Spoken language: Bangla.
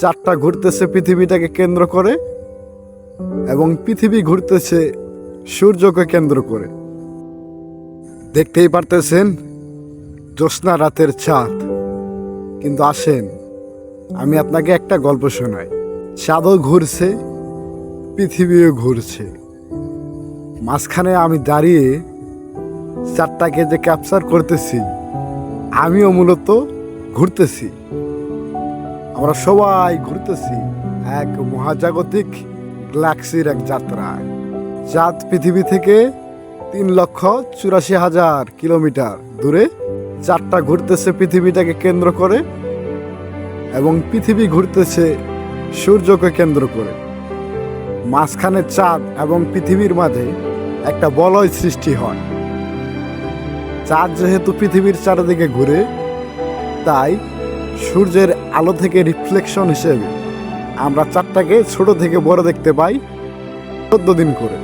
চাঁদটা ঘুরতেছে পৃথিবীটাকে কেন্দ্র করে এবং পৃথিবী ঘুরতেছে সূর্যকে কেন্দ্র করে। দেখতেই পারতেছেন জ্যোৎস্না রাতের চাঁদ। কিন্তু আসেন আমি আপনাকে একটা গল্প শোনাই। চাঁদও ঘুরছে, পৃথিবীও ঘুরছে, মাঝখানে আমি দাঁড়িয়ে চাঁদটাকে যে ক্যাপচার করতেছি, আমিও মূলত ঘুরতেছি। আমরা সবাই ঘুরতেছি এক মহাজাগতিক গ্যালাক্সির এক যাত্রায়। চাঁদ পৃথিবী থেকে 3,84,000 কিলোমিটার দূরে। চাঁদটা ঘুরতেছে পৃথিবীটাকে কেন্দ্র করে এবং পৃথিবী ঘুরতেছে সূর্যকে কেন্দ্র করে। মাঝখানে চাঁদ এবং পৃথিবীর মাঝে একটা বলয় সৃষ্টি হয়। চাঁদ যেহেতু পৃথিবীর চারিদিকে ঘুরে, তাই সূর্যের আলো থেকে রিফ্লেকশন হিসেবে আমরা চাঁদটাকে ছোট থেকে বড় দেখতে পাই 14 দিন করে।